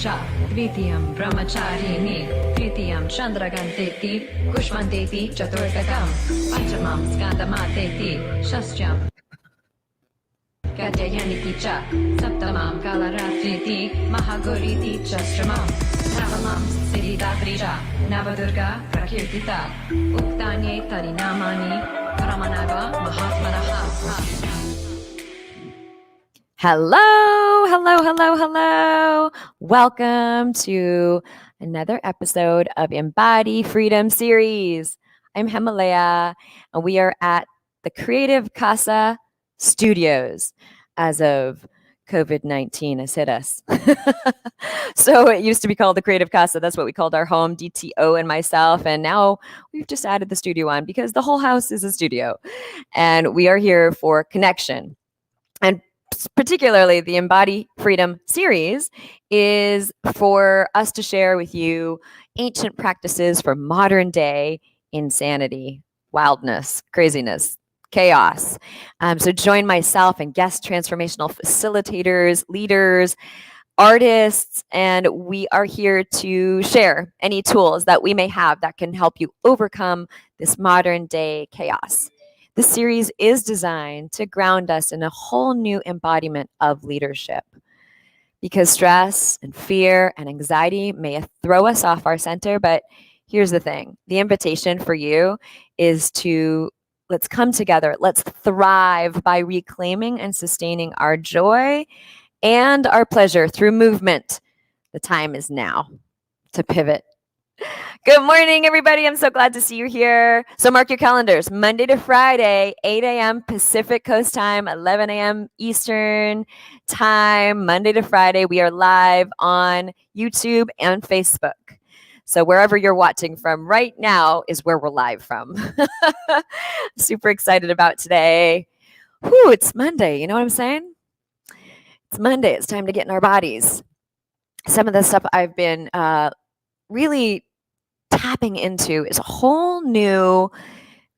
cha, Dvitiyam brahmacharini, Tritiyam chandraganteti, Kushmanteti chaturgakam, Panchamam skandamateti, Shastyam Gadyayaniti cha, Saptamam kalaratriti, Mahaguriti chastramam, Navamam siddhidatrija, Navadurga prakirtita, Uktanye tarinamani, Paramanava mahatmanaha. Hello. Welcome to another episode of Embody Freedom Series. I'm Hemalayaa, and we are at the Creative Casa Studios as of COVID-19 has hit us. So it used to be called the Creative Casa. That's what we called our home, DTO and myself. And now we've just added the studio on because the whole house is a studio. And we are here for connection. And particularly the Embody Freedom series is for us to share with you ancient practices for modern day insanity, wildness, craziness, chaos. So join myself and guest transformational facilitators, leaders, artists, and we are here to share any tools that we may have that can help you overcome this modern day chaos. The series is designed to ground us in a whole new embodiment of leadership, because stress and fear and anxiety may throw us off our center. But here's the thing. The invitation for you is to let's come together. Let's thrive by reclaiming and sustaining our joy and our pleasure through movement. The time is now to pivot. Good morning, everybody. I'm so glad to see you here. So mark your calendars. Monday to Friday, 8 a.m. Pacific Coast time, 11 a.m. Eastern time. Monday to Friday, we are live on YouTube and Facebook. So wherever you're watching from right now is where we're live from. Super excited about today. Whew, it's Monday. You know what I'm saying? It's Monday. It's time to get in our bodies. Some of the stuff I've been really tapping into is a whole new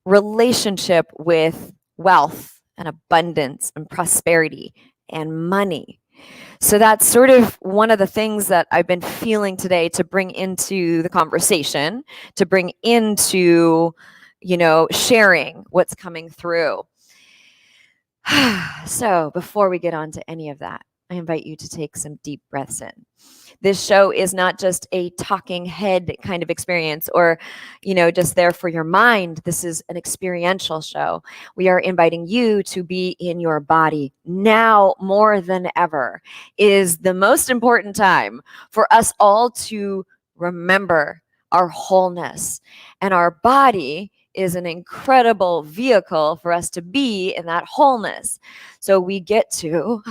relationship with wealth and abundance and prosperity and money. So that's sort of one of the things that I've been feeling today to bring into the conversation, to bring into, sharing what's coming through. So before we get on to any of that, I invite you to take some deep breaths in. This show is not just a talking head kind of experience or, just there for your mind. This is an experiential show. We are inviting you to be in your body now more than ever. It is the most important time for us all to remember our wholeness, and our body is an incredible vehicle for us to be in that wholeness. So we get to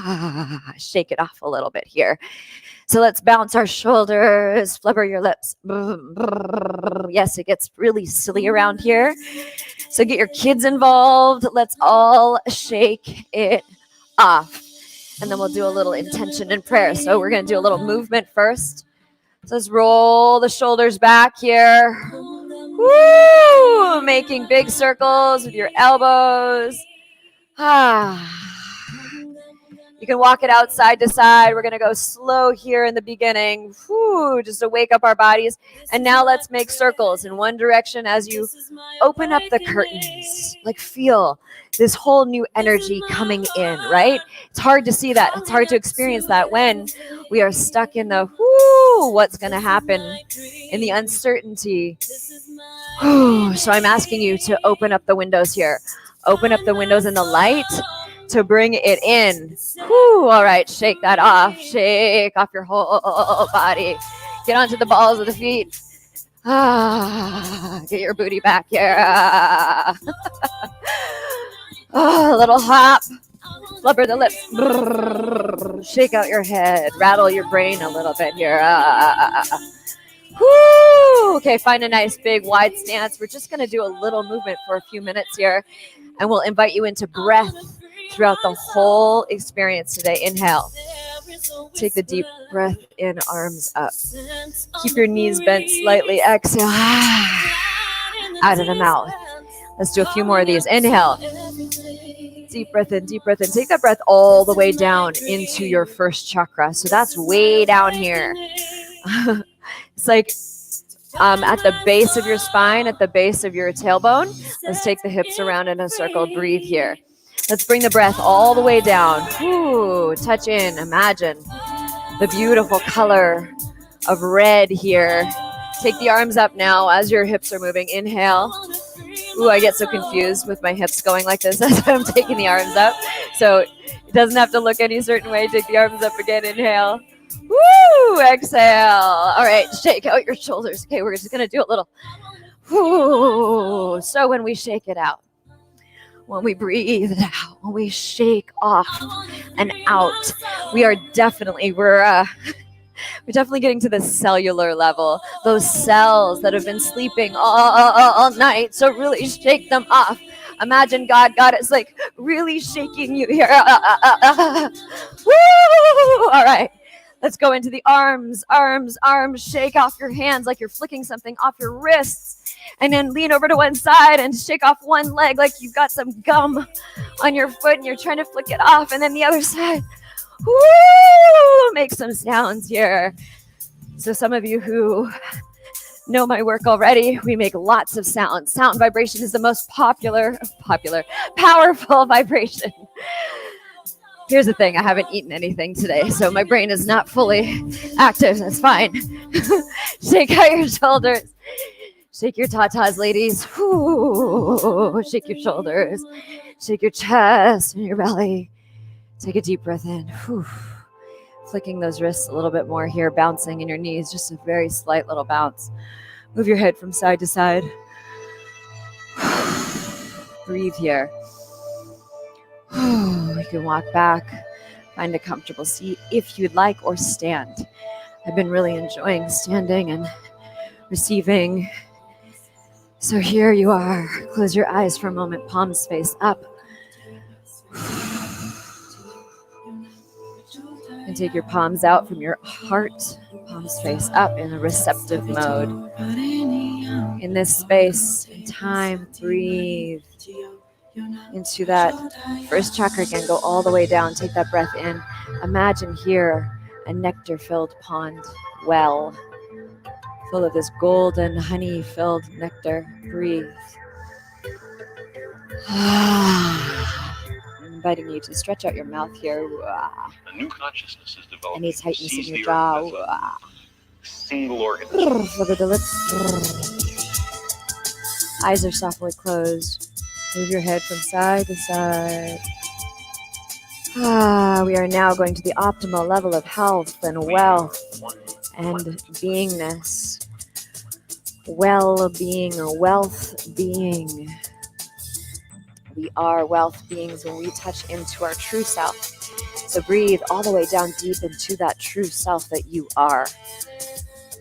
shake it off a little bit here. So let's bounce our shoulders, flubber your lips. Yes, it gets really silly around here. So get your kids involved. Let's all shake it off. And then we'll do a little intention and prayer. So we're going to do a little movement first. So let's roll the shoulders back here. Woo! Making big circles with your elbows. You can walk it out side to side. We're going to go slow here in the beginning. Woo, just to wake up our bodies. And now let's make circles in one direction as you open up the curtains. Like feel this whole new energy coming in, right? It's hard to see that. It's hard to experience that when we are stuck in the what's going to happen in the uncertainty. So I'm asking you to open up the windows here. Open up the windows in the light to bring it in. All right, shake that off. Shake off your whole body. Get onto the balls of the feet. Get your booty back here. A little hop. Flubber the lips. Shake out your head. Rattle your brain a little bit here. Okay, find a nice big wide stance. We're just going to do a little movement for a few minutes here, and we'll invite you into breath throughout the whole experience today. Inhale. Take the deep breath in, arms up. Keep your knees bent slightly. Exhale. Out of the mouth. Let's do a few more of these. Inhale. Deep breath in, deep breath in. Take that breath all the way down into your first chakra. So that's way down here. It's like at the base of your spine, at the base of your tailbone. Let's take the hips around in a circle. Breathe here. Let's bring the breath all the way down. Ooh, touch in. Imagine the beautiful color of red here. Take the arms up now as your hips are moving. Inhale. Ooh, I get so confused with my hips going like this as I'm taking the arms up. So it doesn't have to look any certain way. Take the arms up again. Inhale. Woo! Exhale. All right, shake out your shoulders. Okay, we're just going to do a little. Woo! So when we shake it out, when we breathe it out, when we shake off and out, we're definitely getting to the cellular level. Those cells that have been sleeping all night. So really shake them off. Imagine God is like really shaking you here. Woo! All right. Let's go into the arms. Shake off your hands like you're flicking something off your wrists. And then lean over to one side and shake off one leg like you've got some gum on your foot and you're trying to flick it off. And then the other side. Woo! Make some sounds here. So some of you who know my work already, we make lots of sounds. Sound vibration is the most powerful vibration. Here's the thing, I haven't eaten anything today, so my brain is not fully active. That's fine. Shake out your shoulders. Shake your tatas, ladies. Woo! Shake your shoulders. Shake your chest and your belly. Take a deep breath in. Whew. Flicking those wrists a little bit more here, bouncing in your knees, just a very slight little bounce. Move your head from side to side. Breathe here. You can walk back, find a comfortable seat if you'd like, or stand. I've been really enjoying standing and receiving. So here you are. Close your eyes for a moment, palms face up. And take your palms out from your heart, palms face up in a receptive mode. In this space and time, breathe into that first chakra again. Go all the way down. Take that breath in. Imagine here a nectar-filled pond, well, full of this golden honey-filled nectar. Breathe. I'm inviting you to stretch out your mouth here. A new consciousness is developing. Any tightness in your jaw. Single organism. Look at the lips. Eyes are softly closed. Move your head from side to side. We are now going to the optimal level of health and wealth and beingness. Well-being, a wealth being. We are wealth beings when we touch into our true self. So breathe all the way down deep into that true self that you are.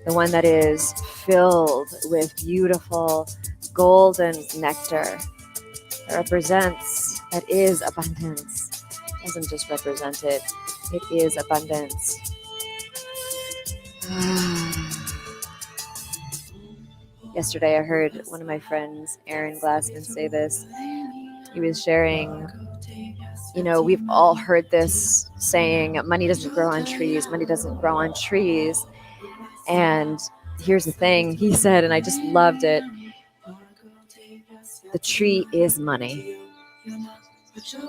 The one that is filled with beautiful golden nectar. That is abundance. It doesn't just represent it. It is abundance. Yesterday I heard one of my friends, Aaron Glassman, say this. He was sharing, we've all heard this saying, money doesn't grow on trees, money doesn't grow on trees. And here's the thing, he said, and I just loved it. The tree is money.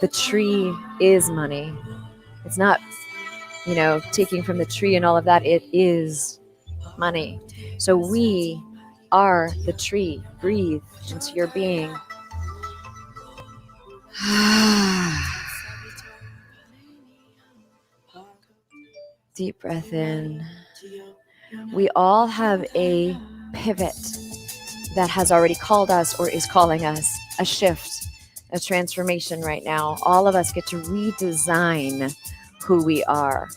The tree is money. It's not, taking from the tree and all of that. It is money. So we are the tree. Breathe into your being. Deep breath in. We all have a pivot that has already called us or is calling us, a shift, a transformation right now. All of us get to redesign who we are.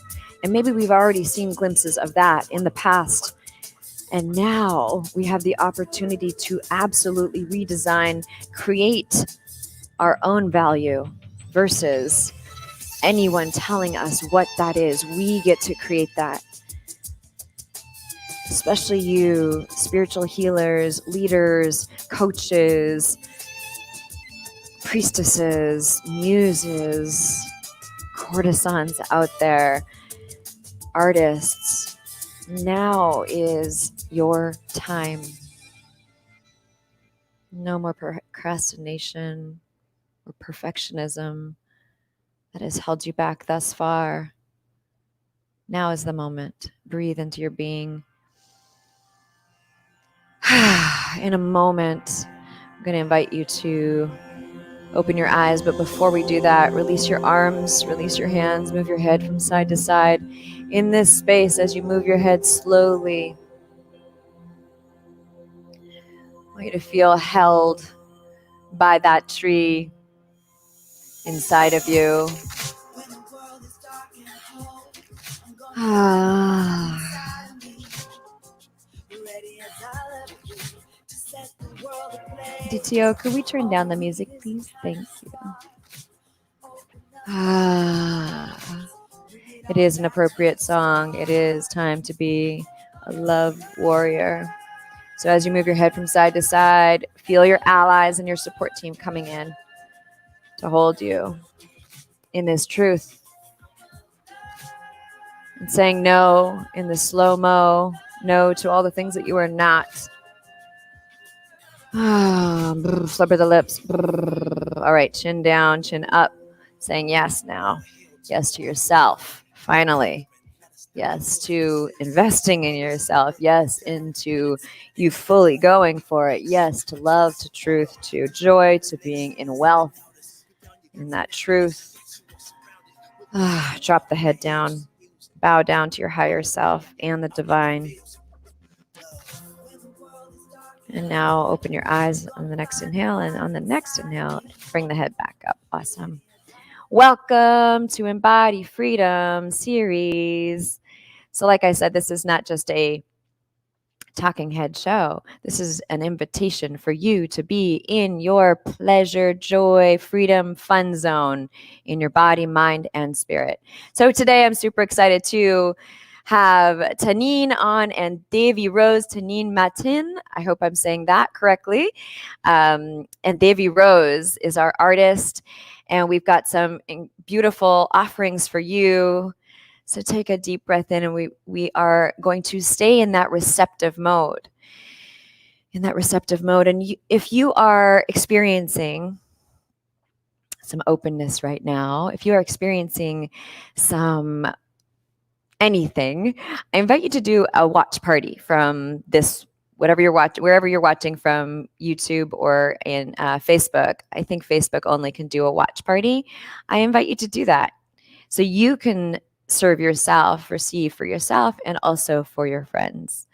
And maybe we've already seen glimpses of that in the past. And now we have the opportunity to absolutely redesign, create our own value versus anyone telling us what that is. We get to create that. Especially you, spiritual healers, leaders, coaches, priestesses, muses, courtesans out there, artists, now is your time. No more procrastination or perfectionism that has held you back thus far. Now is the moment. Breathe into your being. In a moment, I'm going to invite you to open your eyes, but before we do that, release your arms, release your hands, move your head from side to side. In this space, as you move your head slowly, I want you to feel held by that tree inside of you. DTO, could we turn down the music, please? Thank you. It is an appropriate song. It is time to be a love warrior. So as you move your head from side to side, feel your allies and your support team coming in to hold you in this truth. And saying no in the slow-mo, no to all the things that you are not. Slipper the lips. All right, chin down, chin up. Saying yes now. Yes to yourself, finally. Yes to investing in yourself. Yes into you fully going for it. Yes to love, to truth, to joy, to being in wealth, in that truth. Drop the head down. Bow down to your higher self and the divine. And now open your eyes on the next inhale. And on the next inhale, bring the head back up. Awesome. Welcome to Embody Freedom series. So like I said, this is not just a talking head show. This is an invitation for you to be in your pleasure, joy, freedom, fun zone in your body, mind, and spirit. So today I'm super excited to have Tanine on and Devi Rose, Tanine Matin. I hope I'm saying that correctly. And Devi Rose is our artist, and we've got some beautiful offerings for you. So take a deep breath in, and we are going to stay in that receptive mode. And if you are experiencing some openness right now, if you are experiencing some anything, I invite you to do a watch party from this, whatever you're watching, wherever you're watching from, YouTube or in Facebook. I think Facebook only can do a watch party. I invite you to do that so you can serve yourself, receive for yourself, and also for your friends.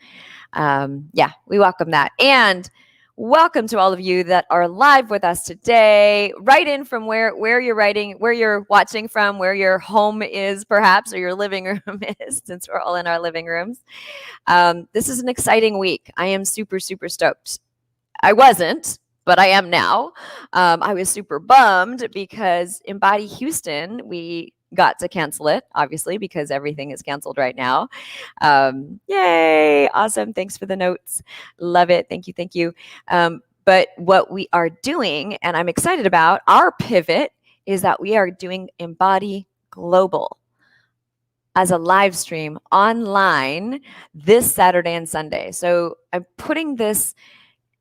We welcome that. And welcome to all of you that are live with us today. Write in from where you're watching from, where your home is perhaps, or your living room is, since we're all in our living rooms. This is an exciting week. I am super, super stoked. I wasn't, but I am now. I was super bummed because Embody Houston, we got to cancel it, obviously, because everything is canceled right now. Yay. Awesome. Thanks for the notes. Love it. Thank you. But what we are doing, and I'm excited about, our pivot is that we are doing Embody Global as a live stream online this Saturday and Sunday. So I'm putting this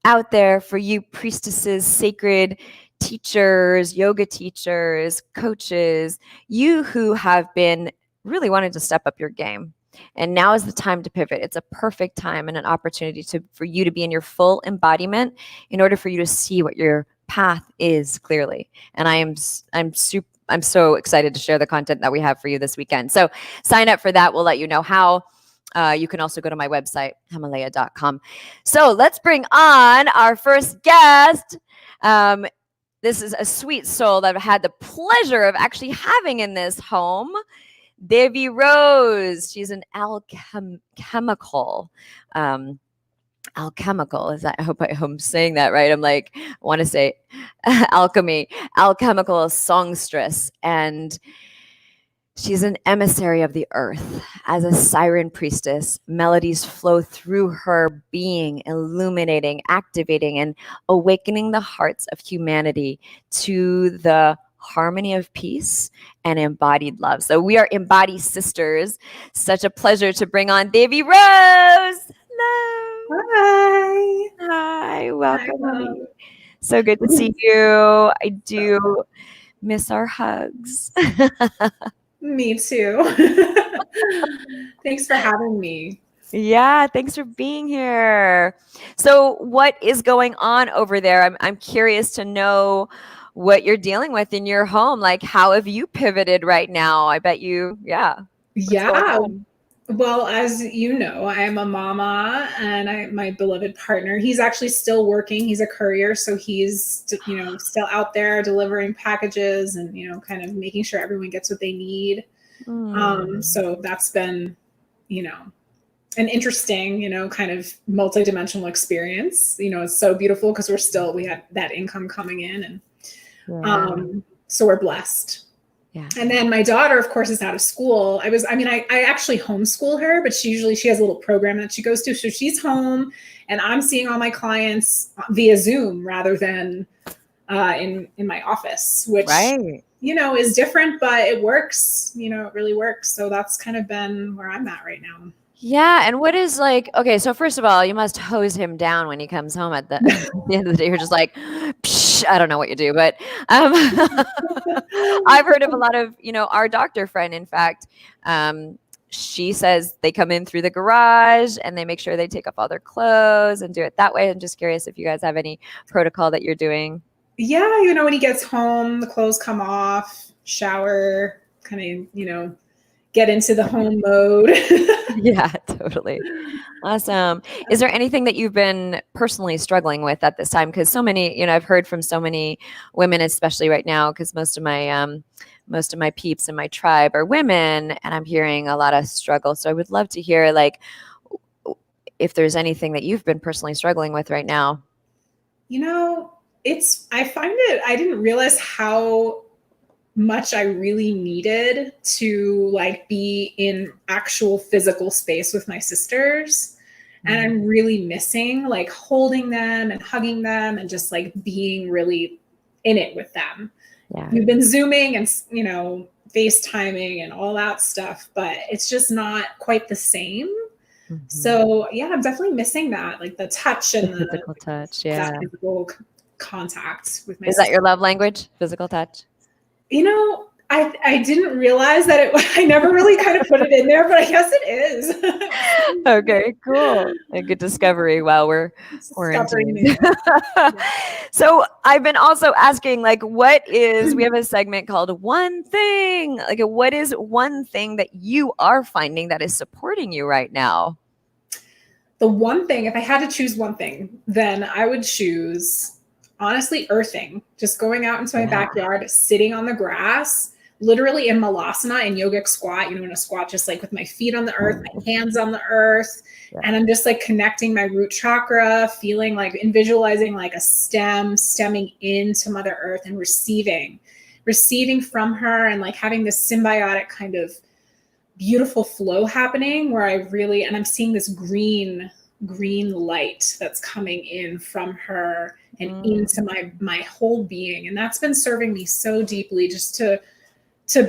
out there for you priestesses, sacred teachers, yoga teachers, coaches, you who have been really wanting to step up your game. And now is the time to pivot. It's a perfect time and an opportunity for you to be in your full embodiment in order for you to see what your path is clearly. And I'm so excited to share the content that we have for you this weekend. So sign up for that. We'll let you know how. You can also go to my website, Hemalayaa.com. So let's bring on our first guest. This is a sweet soul that I've had the pleasure of actually having in this home, Devi Rose. She's an alchemical. Is that? I hope I'm saying that right. I want to say alchemical songstress, and She's an emissary of the earth. As a siren priestess, melodies flow through her being, illuminating, activating, and awakening the hearts of humanity to the harmony of peace and embodied love. So we are Embody Sisters. Such a pleasure to bring on Davy Rose. Hello. Hi. Hi. Welcome. Hello. So good to see you. I do miss our hugs. Me too. Thanks for having me. Yeah, thanks for being here. So, what is going on over there? I'm curious to know what you're dealing with in your home. Like, how have you pivoted right now? I bet you, yeah. Yeah. Well, as you know, I am a mama, and my beloved partner, he's actually still working. He's a courier, so he's, still out there delivering packages and, kind of making sure everyone gets what they need. So that's been, an interesting, kind of multidimensional experience. It's so beautiful because we had that income coming in, and so we're blessed. Yeah. And then my daughter, of course, is out of school. I actually homeschool her, but she has a little program that she goes to. So she's home and I'm seeing all my clients via Zoom rather than in my office, which, is different, but it works, it really works. So that's kind of been where I'm at right now. Yeah. And what is okay, so first of all, you must hose him down when he comes home at the end of the day. You're just like, psh, I don't know what you do, but I've heard of a lot of, our doctor friend, in fact, she says they come in through the garage and they make sure they take off all their clothes and do it that way. I'm just curious if you guys have any protocol that you're doing. Yeah. When he gets home, the clothes come off, shower, kind of, get into the home mode. Yeah, totally. Awesome. Is there anything that you've been personally struggling with at this time? Because so many, I've heard from so many women, especially right now, because most of my peeps in my tribe are women, and I'm hearing a lot of struggle. So I would love to hear, if there's anything that you've been personally struggling with right now. I didn't realize how much I really needed to be in actual physical space with my sisters. And I'm really missing holding them and hugging them and just being really in it with them. Yeah. We've been Zooming and, FaceTiming and all that stuff, but it's just not quite the same. Mm-hmm. So yeah, I'm definitely missing that, the touch and the physical touch. Yeah. That physical contact with my Is that your love language? Physical touch? I didn't realize that I never really kind of put it in there, but I guess it is. Okay, cool. A good discovery while we're quarantined. So I've been also asking, we have a segment called One Thing. What is one thing that you are finding that is supporting you right now? The one thing, if I had to choose one thing, then I would choose, honestly, earthing. Just going out into my backyard, sitting on the grass, literally in malasana and yogic squat, in a squat, just with my feet on the earth, my hands on the earth. Yeah. And I'm just connecting my root chakra, feeling and visualizing a stem stemming into Mother Earth and receiving from her, and having this symbiotic kind of beautiful flow happening where and I'm seeing this green light that's coming in from her and into my whole being. And that's been serving me so deeply, just to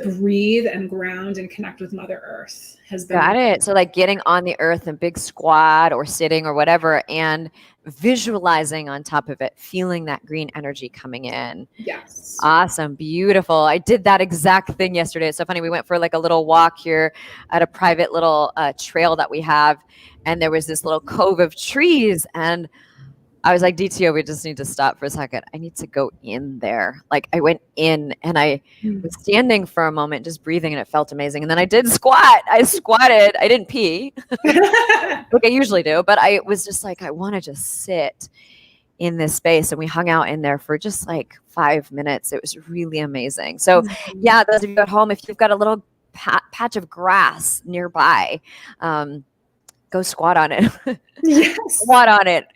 breathe and ground and connect with Mother Earth has been. Got it. So getting on the earth in big squat or sitting or whatever, and visualizing on top of it, feeling that green energy coming in. Yes. Awesome. Beautiful. I did that exact thing yesterday. It's so funny. We went for a little walk here at a private little trail that we have. And there was this little cove of trees, and I was like, DTO, we just need to stop for a second. I need to go in there. I went in and I was standing for a moment, just breathing, and it felt amazing. And then I did squat. I squatted. I didn't pee like I usually do, but I was just I want to just sit in this space. And we hung out in there for just 5 minutes. It was really amazing. So yeah, those of you at home, if you've got a little patch of grass nearby, go squat on it. Yes. Squat on it.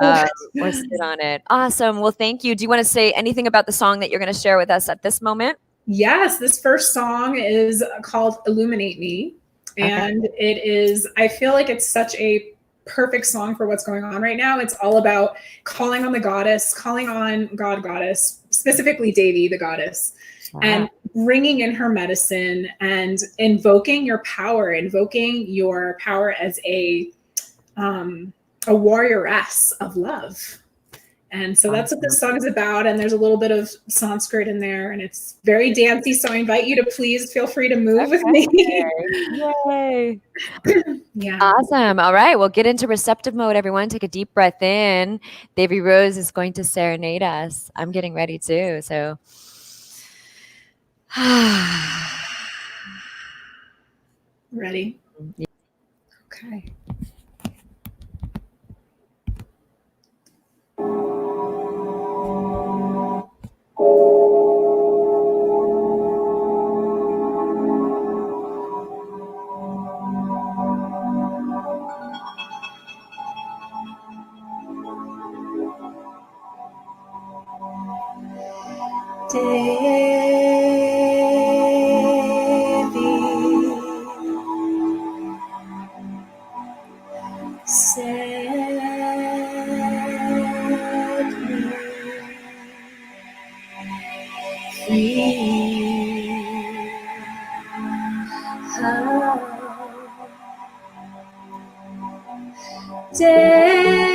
Or sit on it. Awesome. Well, thank you. Do you want to say anything about the song that you're going to share with us at this moment? Yes, this first song is called Illuminate Me. And it is, I feel like it's such a perfect song for what's going on right now. It's all about calling on the goddess, calling on goddess, specifically Devi, the goddess, and bringing in her medicine and invoking your power as a warrioress of love. And so that's what this song is about. And there's a little bit of Sanskrit in there, and it's very dancey. So I invite you to please feel free to move with me. Yay. Yeah. Awesome. All right. Well, get into receptive mode, everyone. Take a deep breath in. Baby Rose is going to serenade us. I'm getting ready too. So, ready? Okay. Devi, set me free. Devi,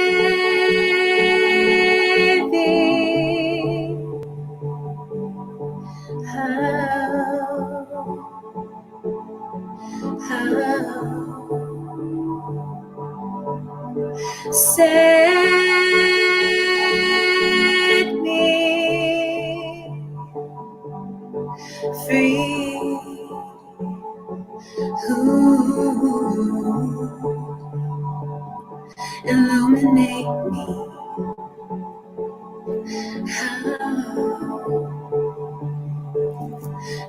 set me free. Illuminate me.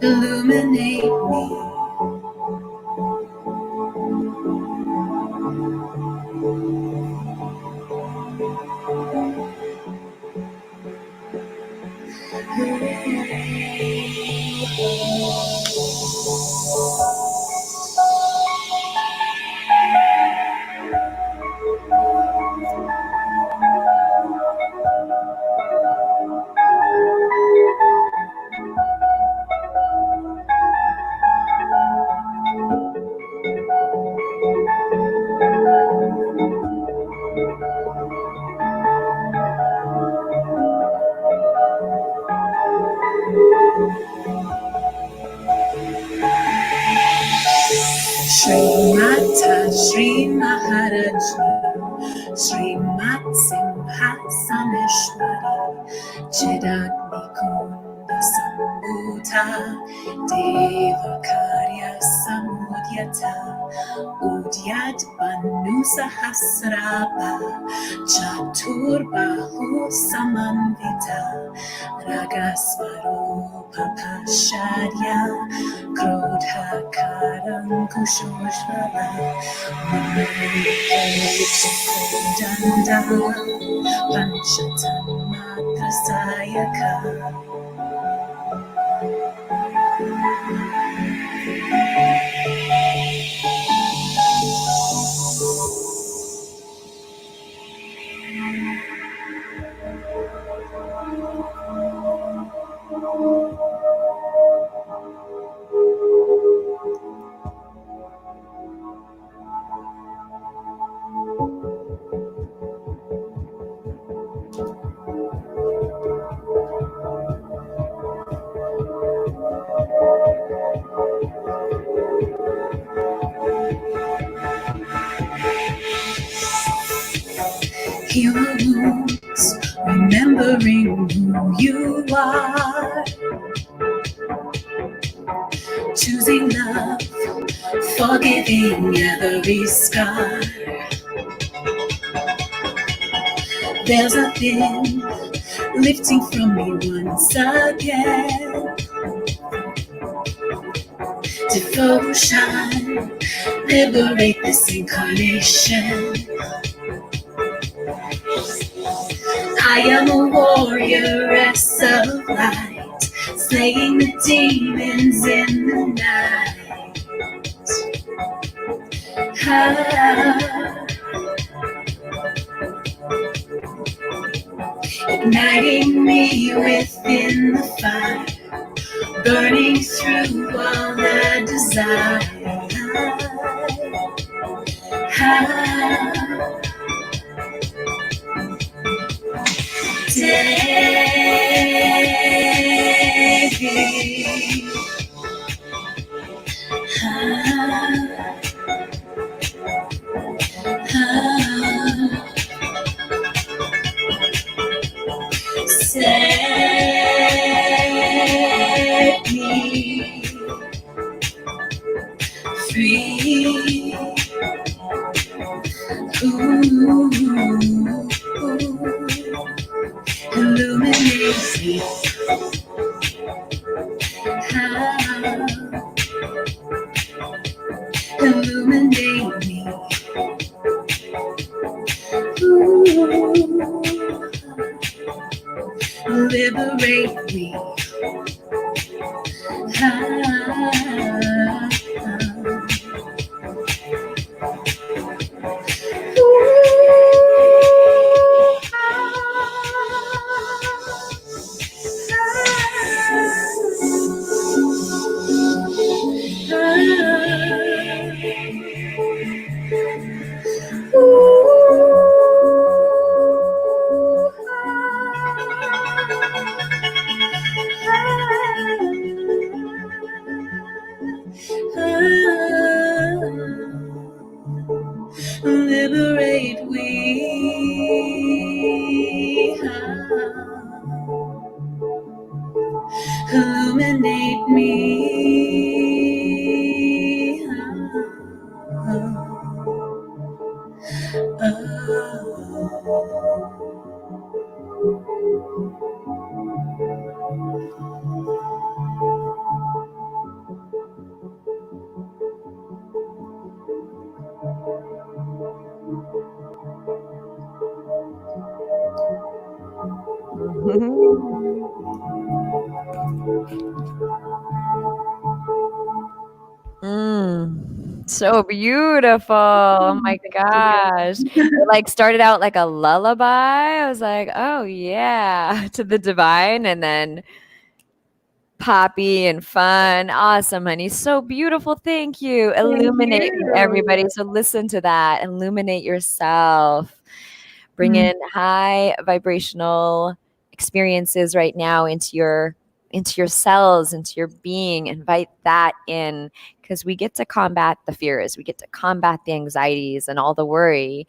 Illuminate me. Srimata Sri Maharaja Srimat Simhasaneshwari Chidagni Kunda Sambhuta Deva Karya Samudyata Udyat Banu Sahasraba Chaturbahu Samandita Ragasvarupa Pasharya Krodha Karankushoshvala Danda Panchatanmatra Sayaka. Heal the wounds, remembering who you are. Choosing love, forgiving every scar. There's a thing lifting from me once again. Devotion, liberate this incarnation. I am a warrioress of light, slaying the demons in the night. Igniting me within the fire, burning through all the desire. Set me free. Ooh, illuminate me. Illuminate me. Ooh, liberate me. Liberate me. Illuminate me. So beautiful. Oh my gosh. It like started out like a lullaby. I was like, oh yeah, to the divine, and then poppy and fun. Awesome, honey. So beautiful. Thank you. Illuminate me, everybody. So listen to that. Illuminate yourself. Bring in high vibrational experiences right now into your cells, into your being. Invite that in, because we get to combat the fears. We get to combat the anxieties and all the worry.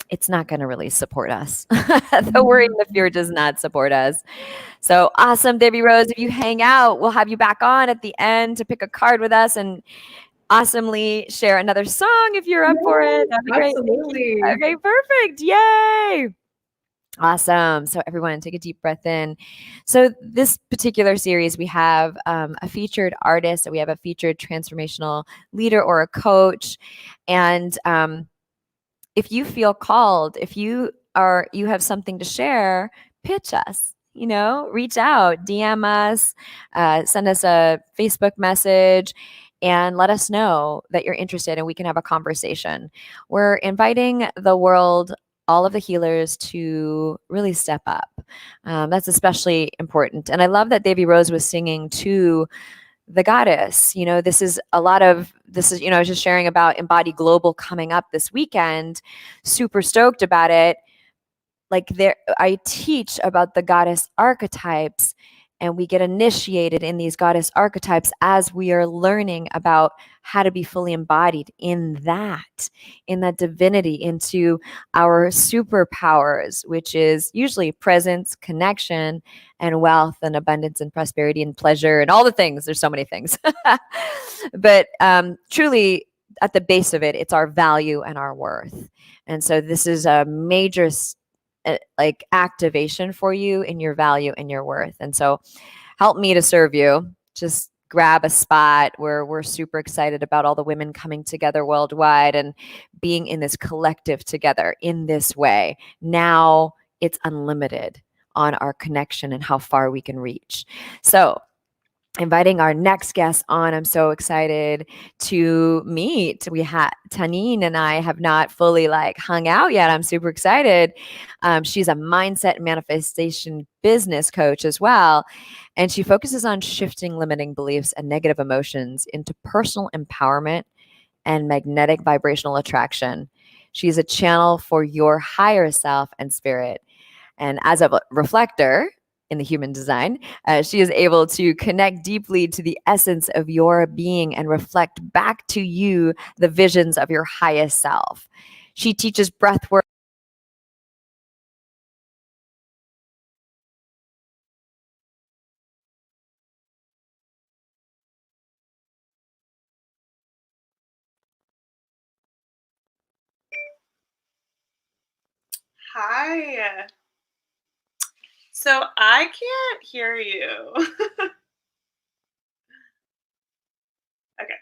It's not going to really support us. The worry and the fear does not support us. So awesome, Debbie Rose. If you hang out, we'll have you back on at the end to pick a card with us and awesomely share another song if you're up for it. That'd be great. Absolutely. Okay, perfect. Yay. Awesome. So everyone take a deep breath in. So this particular series, we have a featured artist, we have a featured transformational leader or a coach. And if you feel called, if you have something to share, pitch us. Reach out, DM us, send us a Facebook message, and let us know that you're interested and we can have a conversation. We're inviting the world, all of the healers, to really step up. That's especially important. And I love that Debbie Rose was singing to the goddess. This is, I was just sharing about Embody Global coming up this weekend. Super stoked about it. I teach about the goddess archetypes, and we get initiated in these goddess archetypes as we are learning about how to be fully embodied in that divinity, into our superpowers, which is usually presence, connection, and wealth, and abundance, and prosperity, and pleasure, and all the things. There's so many things. But truly, at the base of it, it's our value and our worth. And so this is a major activation for you in your value and your worth. And so help me to serve you. Just grab a spot where we're super excited about all the women coming together worldwide and being in this collective together in this way. Now it's unlimited. on our connection and how far we can reach. So, inviting our next guest on. I'm so excited to meet. We had Tanine and I have not fully like hung out yet. I'm super excited. She's a mindset and manifestation business coach as well. And she focuses on shifting limiting beliefs and negative emotions into personal empowerment and magnetic vibrational attraction. She's a channel for your higher self and spirit. And as a reflector in the human design, she is able to connect deeply to the essence of your being and reflect back to you the visions of your highest self. She teaches breath work. Hi. So I can't hear you. Okay.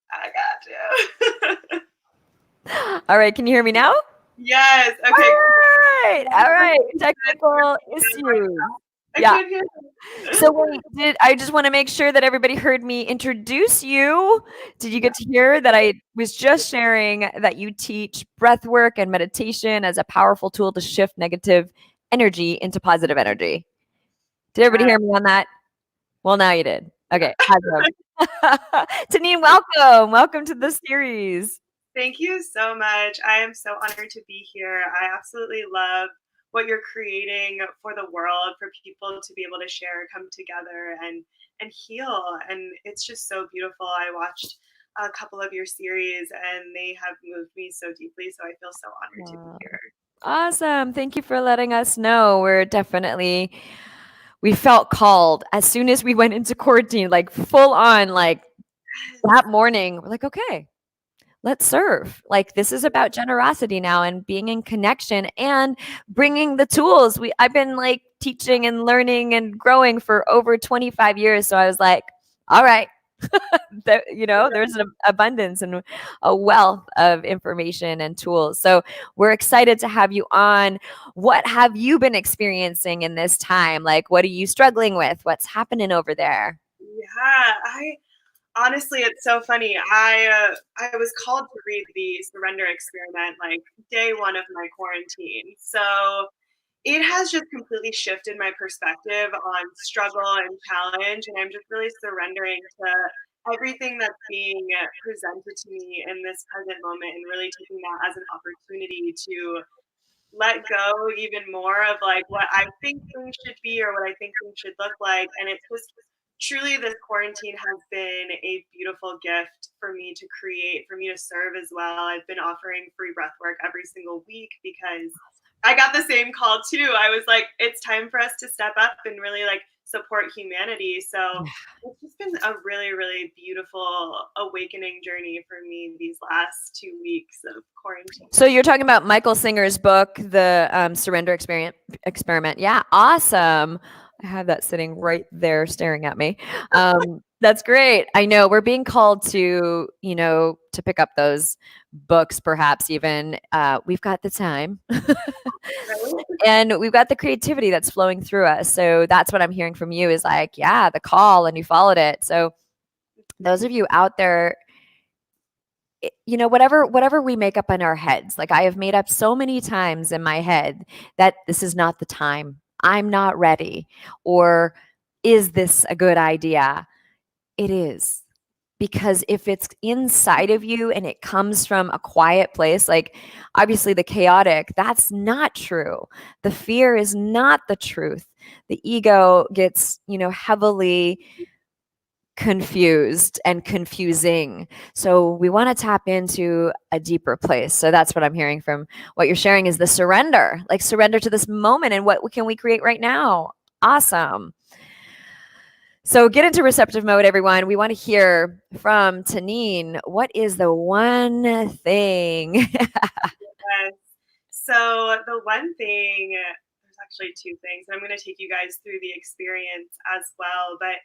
I got you. All right, can you hear me now? Yes. Okay. All right. Technical issues. I Yeah. can't hear you. So wait, I just want to make sure that everybody heard me introduce you. Did you get to hear that I was just sharing that you teach breath work and meditation as a powerful tool to shift negative energy into positive energy? Did everybody hear me on that? Well, now you did. Okay. Awesome. Tanine, welcome. Welcome to the series. Thank you so much. I am so honored to be here. I absolutely love what you're creating for the world, for people to be able to share, come together and heal. And it's just so beautiful. I watched a couple of your series and they have moved me so deeply. So I feel so honored to be here. Awesome. Thank you for letting us know. We felt called as soon as we went into quarantine, like full on, like that morning, we're like, okay, let's serve. Like this is about generosity now and being in connection and bringing the tools. I've been like teaching and learning and growing for over 25 years. So I was like, all right, there's an abundance and a wealth of information and tools. So we're excited to have you on. What have you been experiencing in this time? Like, what are you struggling with? What's happening over there? Yeah, I honestly, it's so funny. I was called to read the Surrender Experiment like day one of my quarantine. So it has just completely shifted my perspective on struggle and challenge, and I'm just really surrendering to everything that's being presented to me in this present moment, and really taking that as an opportunity to let go even more of like what I think things should be or what I think things should look like. And it's just truly, this quarantine has been a beautiful gift for me to create, for me to serve as well. I've been offering free breath work every single week because I got the same call too. I was like, it's time for us to step up and really like support humanity. So it's just been a really, really beautiful awakening journey for me these last 2 weeks of quarantine. So you're talking about Michael Singer's book, The Surrender Experiment. Yeah, awesome. I have that sitting right there staring at me. That's great. I know we're being called to, to pick up those books, perhaps even. We've got the time and we've got the creativity that's flowing through us. So that's what I'm hearing from you is like, yeah, the call and you followed it. So those of you out there, whatever we make up in our heads, like I have made up so many times in my head that this is not the time, I'm not ready, or is this a good idea? It is, because if it's inside of you and it comes from a quiet place, like obviously the chaotic, that's not true. The fear is not the truth. The ego gets heavily confused and confusing. So we want to tap into a deeper place. So that's what I'm hearing from what you're sharing is the surrender, like surrender to this moment and what can we create right now? Awesome. So get into receptive mode, everyone. We want to hear from Tanine. What is the one thing? Yes. So the one thing, there's actually two things. I'm going to take you guys through the experience as well. But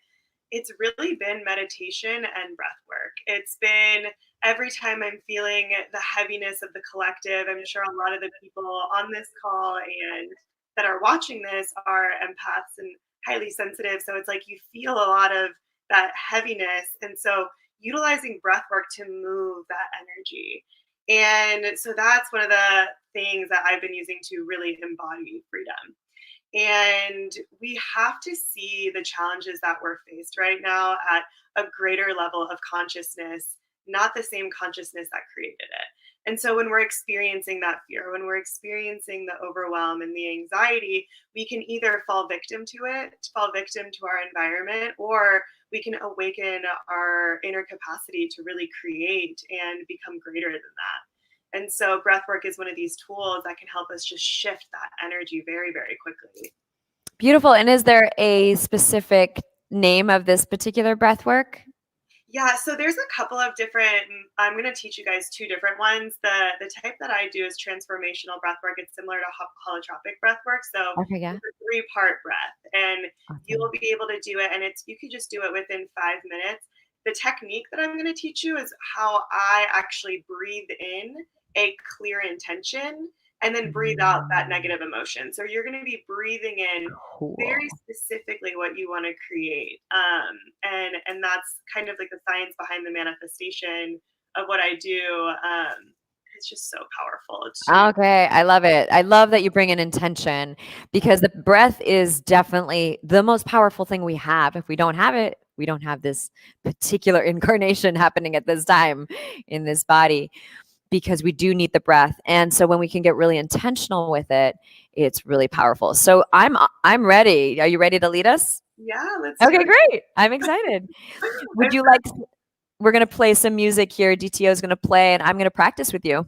it's really been meditation and breath work. It's been every time I'm feeling the heaviness of the collective. I'm sure a lot of the people on this call and that are watching this are empaths and highly sensitive. So it's like you feel a lot of that heaviness. And so utilizing breath work to move that energy. And so that's one of the things that I've been using to really embody freedom. And we have to see the challenges that we're faced right now at a greater level of consciousness, not the same consciousness that created it. And so when we're experiencing that fear, when we're experiencing the overwhelm and the anxiety, we can either fall victim to it, fall victim to our environment, or we can awaken our inner capacity to really create and become greater than that. And so breathwork is one of these tools that can help us just shift that energy very, very quickly. Beautiful. And is there a specific name of this particular breath work? Yeah, so there's a couple of different. I'm going to teach you guys two different ones. The type that I do is transformational breathwork. It's similar to holotropic breathwork. So Okay, yeah. it's a three-part breath, and you Awesome. will be able to do it. And you can just do it within 5 minutes. The technique that I'm going to teach you is how I actually breathe in a clear intention and then breathe out that negative emotion. So you're going to be breathing in Cool. very specifically what you want to create, and that's kind of like the science behind the manifestation of what I do. It's just so powerful. Okay, I love it. I love that you bring in intention because the breath is definitely the most powerful thing we have. If we don't have it, we don't have this particular incarnation happening at this time in this body, because we do need the breath. And so when we can get really intentional with it, it's really powerful. So I'm ready. Are you ready to lead us? Yeah, let's Okay, do it. great. I'm excited. Would you like we're going to play some music here. DTO is going to play and I'm going to practice with you.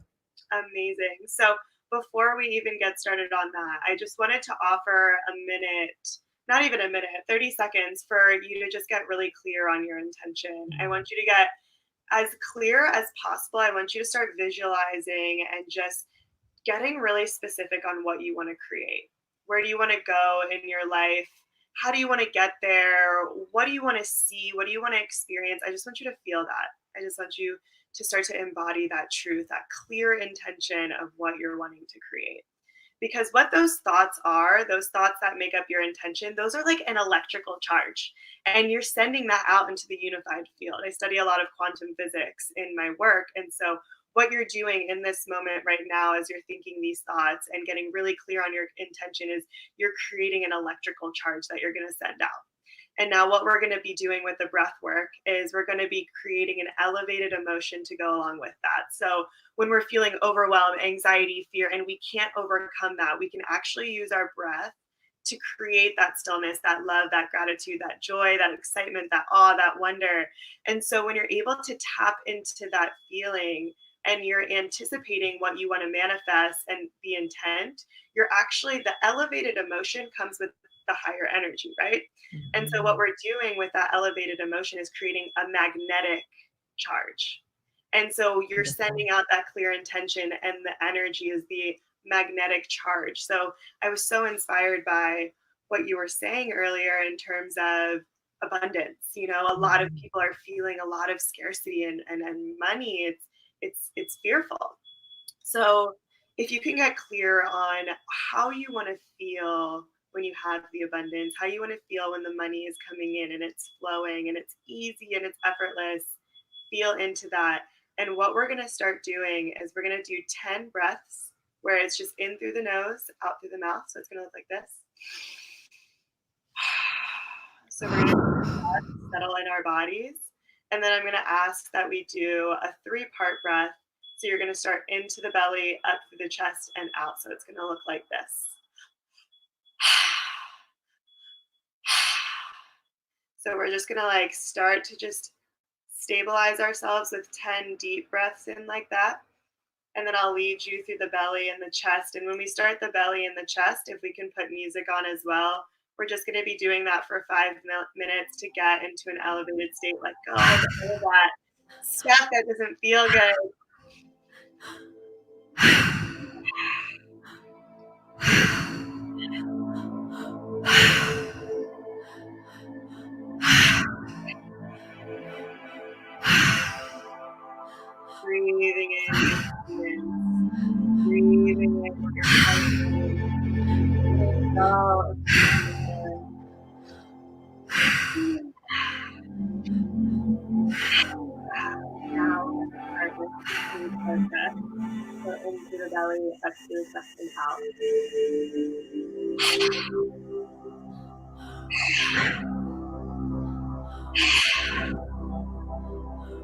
Amazing. So before we even get started on that, I just wanted to offer a minute, not even a minute, 30 seconds for you to just get really clear on your intention. I want you to get as clear as possible. I want you to start visualizing and just getting really specific on what you want to create. Where do you want to go in your life? How do you want to get there? What do you want to see? What do you want to experience? I just want you to feel that. I just want you to start to embody that truth, that clear intention of what you're wanting to create. Because what those thoughts are, those thoughts that make up your intention, those are like an electrical charge. And you're sending that out into the unified field. I study a lot of quantum physics in my work. And so what you're doing in this moment right now as you're thinking these thoughts and getting really clear on your intention is you're creating an electrical charge that you're going to send out. And now what we're going to be doing with the breath work is we're going to be creating an elevated emotion to go along with that. So when we're feeling overwhelmed, anxiety, fear, and we can't overcome that, we can actually use our breath to create that stillness, that love, that gratitude, that joy, that excitement, that awe, that wonder. And so when you're able to tap into that feeling and you're anticipating what you want to manifest and the intent, you're actually, the elevated emotion comes with the higher energy, right? And so what we're doing with that elevated emotion is creating a magnetic charge. And so you're sending out that clear intention, and the energy is the magnetic charge. So I was so inspired by what you were saying earlier in terms of abundance. You know, a lot of people are feeling a lot of scarcity and money. It's fearful. So if you can get clear on how you want to feel when you have the abundance, how you want to feel when the money is coming in and it's flowing and it's easy and it's effortless, feel into that. And what we're going to start doing is we're going to do 10 breaths where it's just in through the nose, out through the mouth. So it's going to look like this. So we're going to settle in our bodies. And then I'm going to ask that we do a 3-part breath. So you're going to start into the belly, up through the chest, and out. So it's going to look like this. So we're just going to like start to just stabilize ourselves with 10 deep breaths in like that. And then I'll lead you through the belly and the chest. And when we start the belly and the chest, if we can put music on as well, we're just going to be doing that for 5 minutes to get into an elevated state. Let go of all of that stuff that doesn't feel good. So into the belly, up to the chest and out.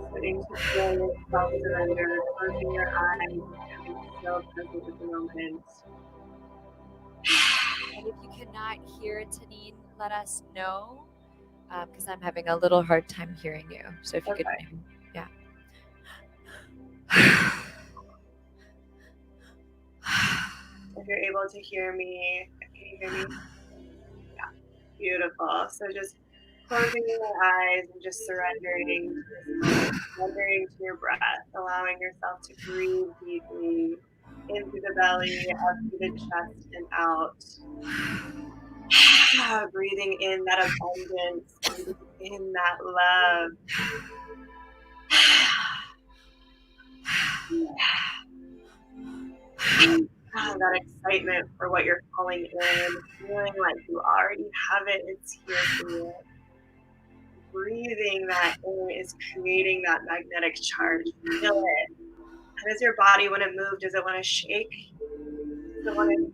Starting to feel yourself surrender, closing your eyes, becoming so present with the moment. And if you cannot hear Tanine, let us know, because I'm having a little hard time hearing you. So if you could, Okay. yeah. If you're able to hear me, can you hear me? Yeah, beautiful. So just closing your eyes and just surrendering to this moment, surrendering to your breath, allowing yourself to breathe deeply into the belly, up to the chest and out. Breathing in that abundance, breathing in that love. That excitement for what you're calling in, feeling like you already have it, it's here for you. Breathing that in is creating that magnetic charge. Feel it. How does your body, when it moves, does it want to shake? Does it want to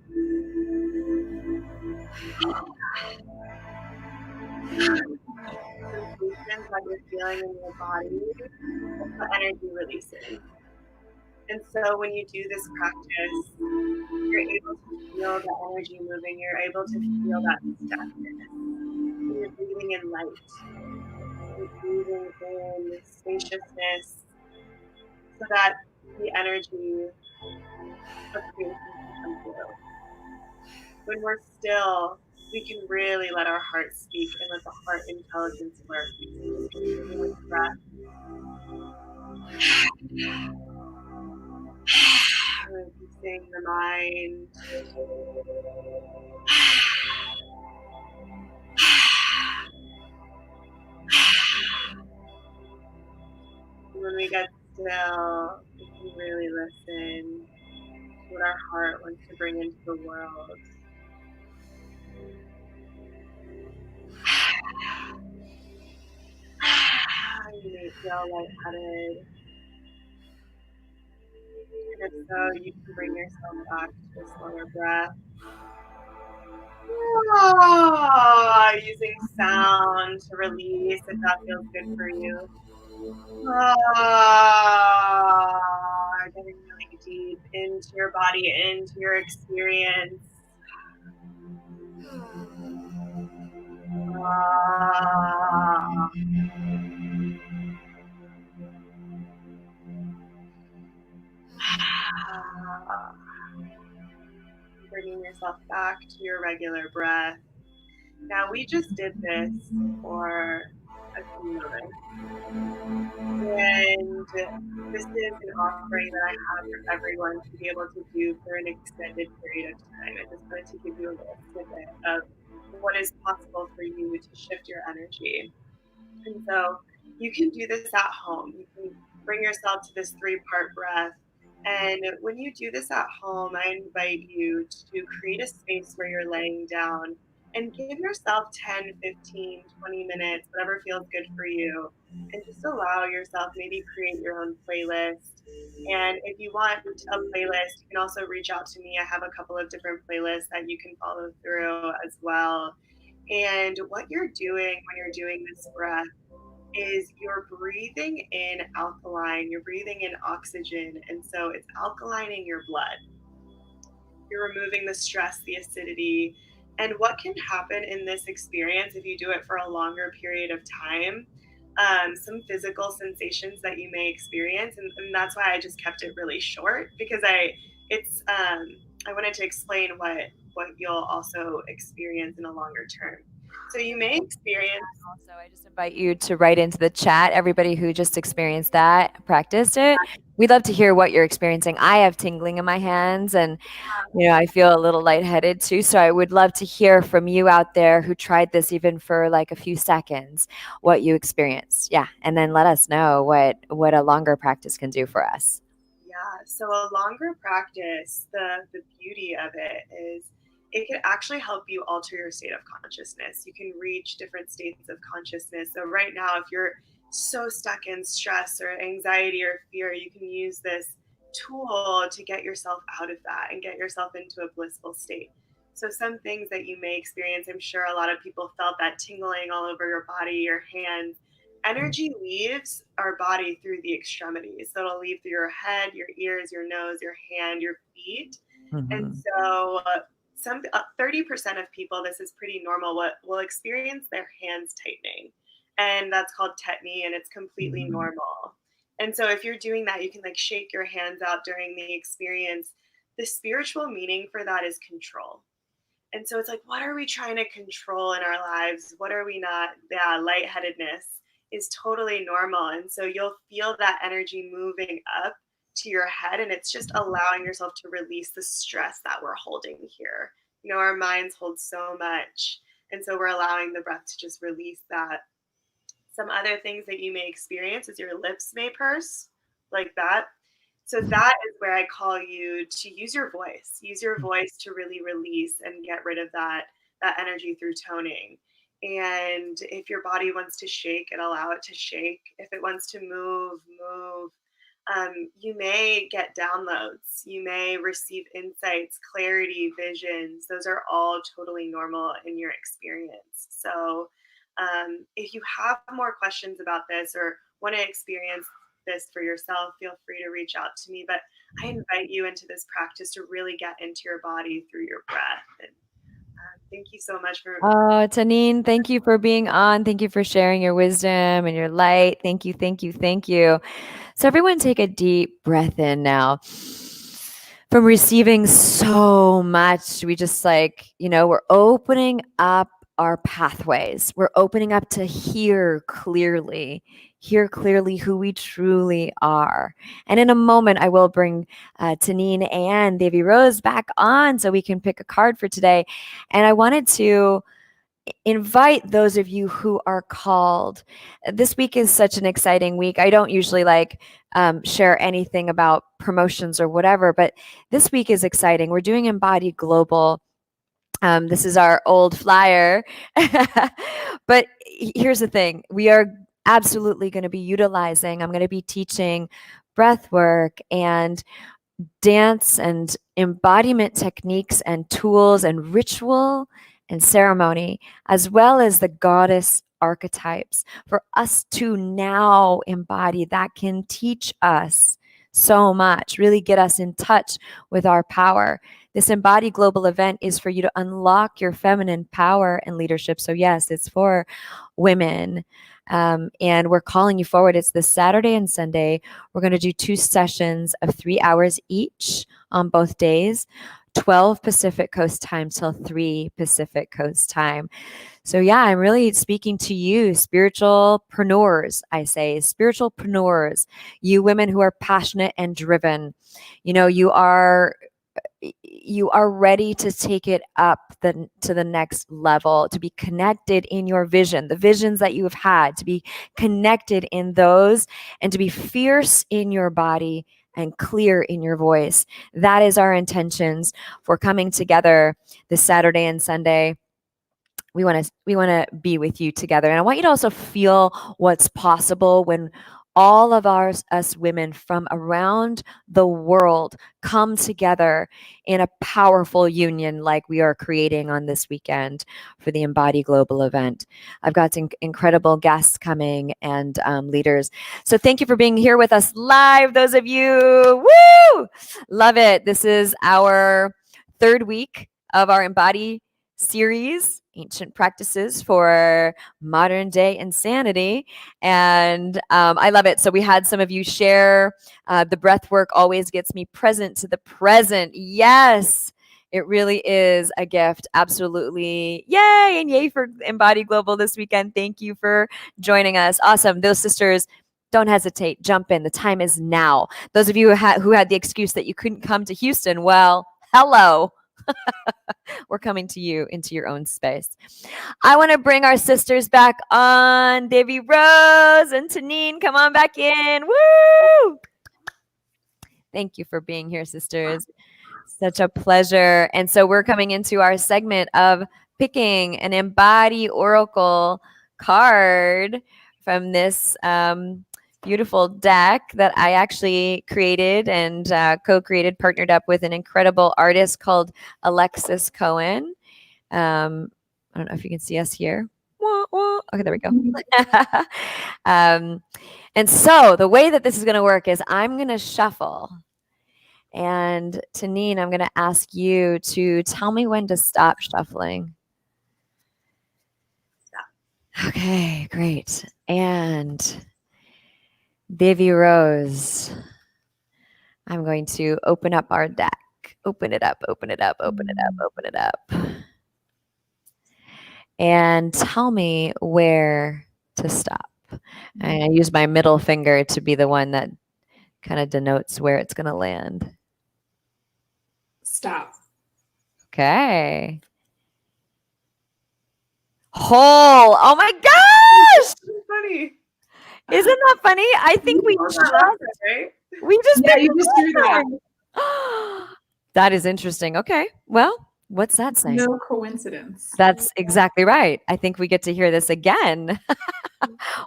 sensations that you're feeling in your body? That's the energy releasing. And so when you do this practice, you're able to feel the energy moving. You're able to feel that steadiness. You're breathing in light. You're breathing in spaciousness so that the energy of creation can come through. When we're still, we can really let our heart speak and let the heart intelligence work. Just breathing with breath. Releasing the mind. When we get still, we can really listen to what our heart wants to bring into the world. You may feel lightheaded. And if so, you can bring yourself back to a slower breath. Using sound to release if that feels good for you. Getting really deep into your body, into your experience. Bringing yourself back to your regular breath. Now, we just did this for a few moments. And this is an offering that I have for everyone to be able to do for an extended period of time. I just wanted to give you a little snippet of what is possible for you to shift your energy. And so you can do this at home. You can bring yourself to this 3-part breath. And when you do this at home, I invite you to create a space where you're laying down and give yourself 10, 15, 20 minutes, whatever feels good for you. And just allow yourself, maybe create your own playlist. And if you want a playlist, you can also reach out to me. I have a couple of different playlists that you can follow through as well. And what you're doing when you're doing this breath is you're breathing in alkaline, you're breathing in oxygen, and so it's alkalining your blood. You're removing the stress, the acidity, and what can happen in this experience if you do it for a longer period of time, some physical sensations that you may experience, and that's why I just kept it really short because I wanted to explain what you'll also experience in a longer term. So you may experience. Also, I just invite you to write into the chat, everybody who just experienced that, practiced it. We'd love to hear what you're experiencing. I have tingling in my hands and, I feel a little lightheaded too. So I would love to hear from you out there who tried this even for like a few seconds, what you experienced. Yeah. And then let us know what a longer practice can do for us. Yeah, so a longer practice, the beauty of it is it can actually help you alter your state of consciousness. You can reach different states of consciousness. So right now, if you're so stuck in stress or anxiety or fear, you can use this tool to get yourself out of that and get yourself into a blissful state. So some things that you may experience, I'm sure a lot of people felt that tingling all over your body, your hands. Energy leaves our body through the extremities. So it'll leave through your head, your ears, your nose, your hand, your feet. And so some 30% of people, this is pretty normal, will experience their hands tightening. And that's called tetany, and it's completely normal. And so if you're doing that, you can like shake your hands out during the experience. The spiritual meaning for that is control. And so it's like, what are we trying to control in our lives? What are we not? Yeah, lightheadedness is totally normal. And so you'll feel that energy moving up to your head, and it's just allowing yourself to release the stress that we're holding here. You know, our minds hold so much. And so we're allowing the breath to just release that. Some other things that you may experience is your lips may purse like that. So that is where I call you to use your voice. Use your voice to really release and get rid of that energy through toning. And if your body wants to shake, and allow it to shake. If it wants to move, move. You may get downloads. You may receive insights, clarity, visions. Those are all totally normal in your experience. So if you have more questions about this or want to experience this for yourself, feel free to reach out to me. But I invite you into this practice to really get into your body through your breath. And thank you so much for. Oh, Tanine, thank you for being on. Thank you for sharing your wisdom and your light. Thank you, thank you, thank you. So everyone take a deep breath in now. From receiving so much, we just we're opening up our pathways. We're opening up to hear clearly who we truly are. And in a moment, I will bring Tanine and Devi Rose back on so we can pick a card for today. And I wanted to invite those of you who are called. This week is such an exciting week. I don't usually share anything about promotions or whatever, but this week is exciting. We're doing EMBODY Global. This is our old flyer. But here's the thing. We are absolutely going to be utilizing, I'm going to be teaching breath work and dance and embodiment techniques and tools and ritual and ceremony, as well as the goddess archetypes for us to now embody that can teach us so much, really get us in touch with our power. This EMBODY Global event is for you to unlock your feminine power and leadership. So yes, it's for women. And we're calling you forward. It's this Saturday and Sunday. We're going to do 2 sessions of 3 hours each on both days, 12 Pacific Coast time till 3 Pacific Coast time. So yeah, I'm really speaking to you, spiritualpreneurs, I say, spiritualpreneurs, you women who are passionate and driven. You know, you are ready to take it up to the next level, to be connected in your vision, the visions that you have had, to be connected in those, and to be fierce in your body and clear in your voice. That is our intentions for coming together this Saturday and Sunday. We want to be with you together. And I want you to also feel what's possible when all of us women from around the world come together in a powerful union like we are creating on this weekend for the EMBODY Global event. I've got some incredible guests coming and leaders. So thank you for being here with us live, those of you. Woo! Love it. This is our 3rd week of our EMBODY series, Ancient Practices for Modern Day Insanity. And I love it. So we had some of you share, the breath work always gets me present to the present. Yes, it really is a gift. Absolutely. Yay. And yay for EMBODY Global this weekend. Thank you for joining us. Awesome. Those sisters, don't hesitate. Jump in. The time is now. Those of you who had the excuse that you couldn't come to Houston, well, hello. We're coming to you into your own space. I want to bring our sisters back on. Devi Rose and Tanine, come on back in. Woo! Thank you for being here, sisters. Such a pleasure. And so we're coming into our segment of picking an EMBODY Oracle card from this beautiful deck that I actually created and co-created, partnered up with an incredible artist called Alexis Cohen. I don't know if you can see us here. Wah, wah. Okay, there we go. And so the way that this is going to work is I'm going to shuffle. And Tanine, I'm going to ask you to tell me when to stop shuffling. Stop. Okay, great. And Devi Rose, I'm going to open up our deck. Open it up, open it up, open it up, open it up. And tell me where to stop. And I use my middle finger to be the one that kind of denotes where it's going to land. Stop. Okay. Whole. Oh my gosh! That's funny. Isn't that funny? I think we Oh, just, that's right? Yeah, did you just do that. That is interesting. Okay. Well, what's that saying? No coincidence. That's exactly right. I think we get to hear this again.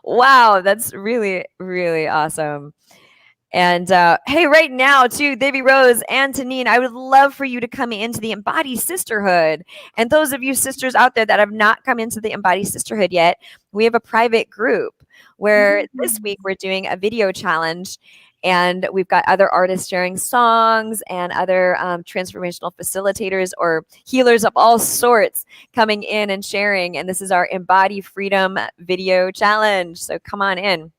Wow, that's really, really awesome. And hey, right now, too, Devi Rose and Tanine, I would love for you to come into the Embody Sisterhood. And those of you sisters out there that have not come into the Embody Sisterhood yet, we have a private group where this week we're doing a video challenge. And we've got other artists sharing songs and other transformational facilitators or healers of all sorts coming in and sharing. And this is our Embody Freedom video challenge. So come on in.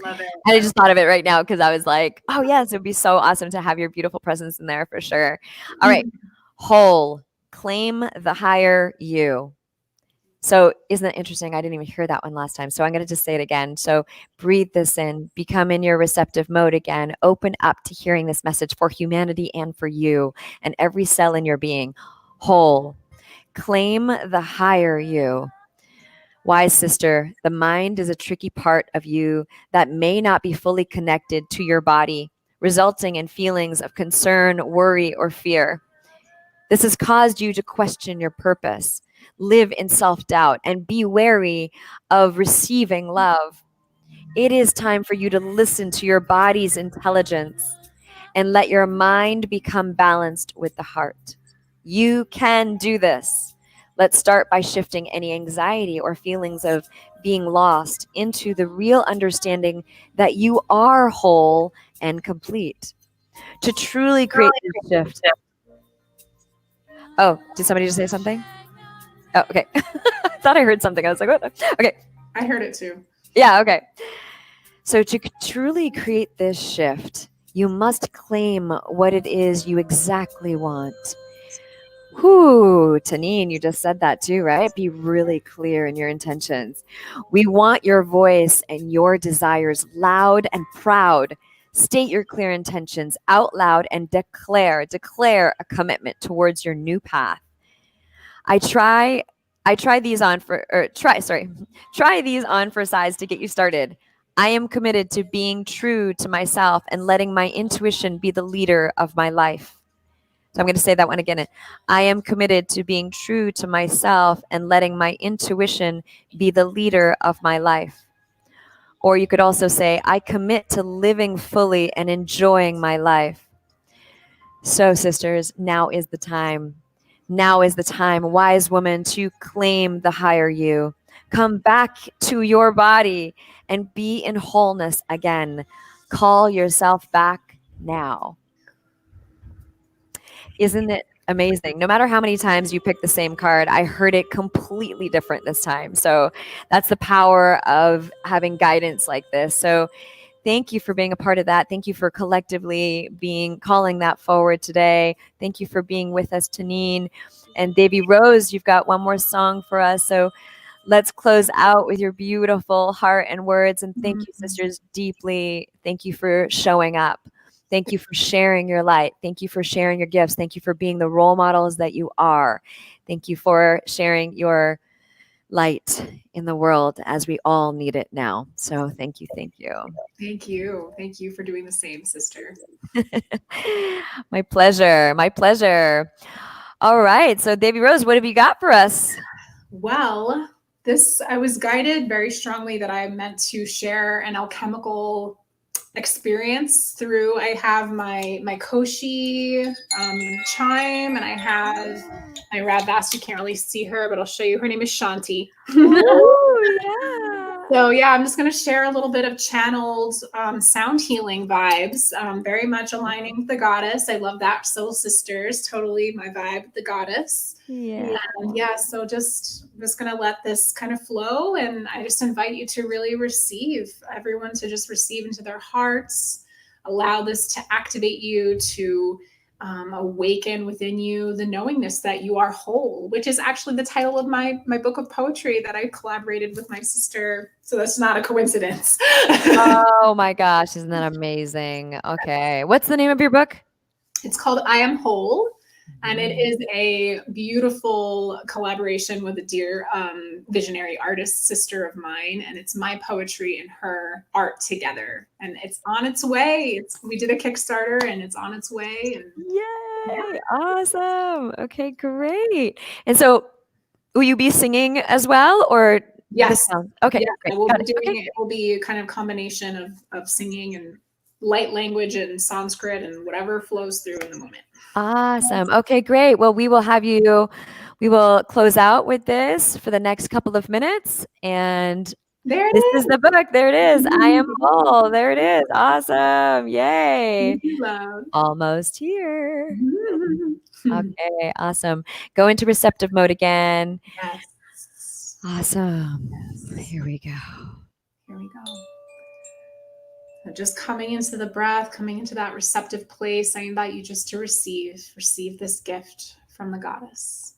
Love it. And I just thought of it right now because I was like, oh, yes, it would be so awesome to have your beautiful presence in there for sure. All right. Whole. Claim the higher you. So isn't that interesting? I didn't even hear that one last time. So I'm going to just say it again. So breathe this in, become in your receptive mode again, open up to hearing this message for humanity and for you and every cell in your being. Whole. Claim the higher you. Wise sister, the mind is a tricky part of you that may not be fully connected to your body, resulting in feelings of concern, worry, or fear. This has caused you to question your purpose, live in self-doubt, and be wary of receiving love. It is time for you to listen to your body's intelligence and let your mind become balanced with the heart. You can do this. Let's start by shifting any anxiety or feelings of being lost into the real understanding that you are whole and complete. To truly create this shift. Oh, did somebody just say something? Oh, okay. I thought I heard something. I was like, what? Okay. I heard it too. Yeah, okay. So to truly create this shift, you must claim what it is you exactly want. Whoo, Tanine, you just said that too, right? Be really clear in your intentions. We want your voice and your desires loud and proud. State your clear intentions out loud and declare a commitment towards your new path. Try these on for size to get you started. I am committed to being true to myself and letting my intuition be the leader of my life. So I'm going to say that one again. I am committed to being true to myself and letting my intuition be the leader of my life. Or you could also say, I commit to living fully and enjoying my life. So sisters, now is the time. Now is the time, wise woman, to claim the higher you. Come back to your body and be in wholeness again. Call yourself back now. Isn't it amazing? No matter how many times you pick the same card, I heard it completely different this time. So that's the power of having guidance like this. So thank you for being a part of that. Thank you for collectively calling that forward today. Thank you for being with us, Tanine. And Devi Rose, you've got one more song for us. So let's close out with your beautiful heart and words. And thank you, sisters, deeply. Thank you for showing up. Thank you for sharing your light. Thank you for sharing your gifts. Thank you for being the role models that you are. Thank you for sharing your light in the world as we all need it now. So thank you. Thank you. Thank you. Thank you for doing the same, sister. My pleasure. My pleasure. All right. So Devi Rose, what have you got for us? Well, I was guided very strongly that I meant to share an alchemical experience through. I have my Koshi chime, and I have my Radvast. You can't really see her, but I'll show you. Her name is Shanti. Oh, yeah. So yeah, I'm just going to share a little bit of channeled sound healing vibes, very much aligning with the goddess. I love that. Soul Sisters, totally my vibe, the goddess. Yeah. And yeah, so I'm just going to let this kind of flow. And I just invite you to really receive, everyone to just receive into their hearts. Allow this to activate you, to awaken within you the knowingness that you are whole, which is actually the title of my book of poetry that I collaborated with my sister. So that's not a coincidence. Oh my gosh, isn't that amazing? Okay. What's the name of your book? It's called I Am Whole. And it is a beautiful collaboration with a dear visionary artist sister of mine. And it's my poetry and her art together. And it's on its way. We did a Kickstarter and it's on its way. And Yay! Awesome. Okay, great. And so will you be singing as well, or yes. Okay, yes, great. I will Got be it. doing Okay. it. It will be a kind of combination of singing and light language and Sanskrit and whatever flows through in the moment. Awesome. Okay, great. Well, we will close out with this for the next couple of minutes. And There it this is. is the book. There it is. I Am Whole. There it is. Awesome. Yay. Thank you, love. Almost here. Okay, awesome. Go into receptive mode again. Yes. Awesome. Yes. Here we go. Here we go. So just coming into the breath, coming into that receptive place, I invite you just to receive this gift from the goddess.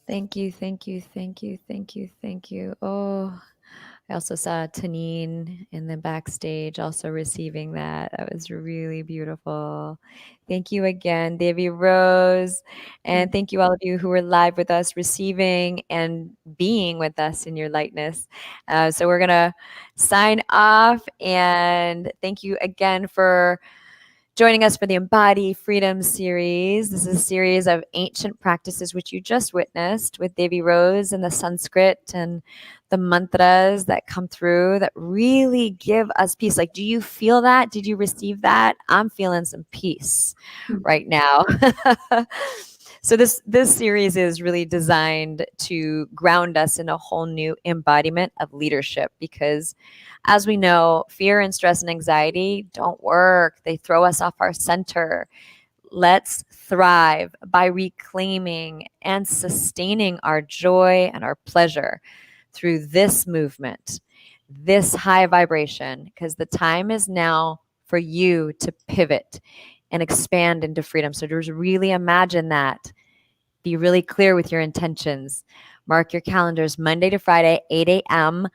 Thank you, thank you, thank you, thank you, thank you. Oh, I also saw Tanine in the backstage also receiving that. That was really beautiful. Thank you again, Devi Rose. And thank you all of you who were live with us, receiving and being with us in your lightness. So we're going to sign off. And thank you again for joining us for the Embody Freedom series. This is a series of ancient practices which you just witnessed with Devi Rose and the Sanskrit and the mantras that come through that really give us peace. Like, do you feel that? Did you receive that? I'm feeling some peace right now. So this series is really designed to ground us in a whole new embodiment of leadership, because as we know, fear and stress and anxiety don't work. They throw us off our center. Let's thrive by reclaiming and sustaining our joy and our pleasure through this movement, this high vibration, because the time is now for you to pivot and expand into freedom. So just really imagine that. Be really clear with your intentions. Mark your calendars Monday to Friday, 8 a.m.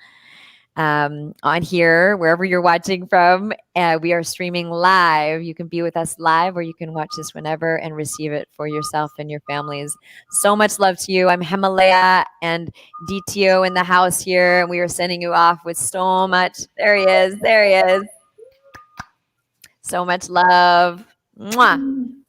On here, wherever you're watching from. We are streaming live. You can be with us live, or you can watch this whenever and receive it for yourself and your families. So much love to you. I'm Hemalayaa and DTO in the house here, and we are sending you off with so much. There he is. There he is. So much love. Mwah.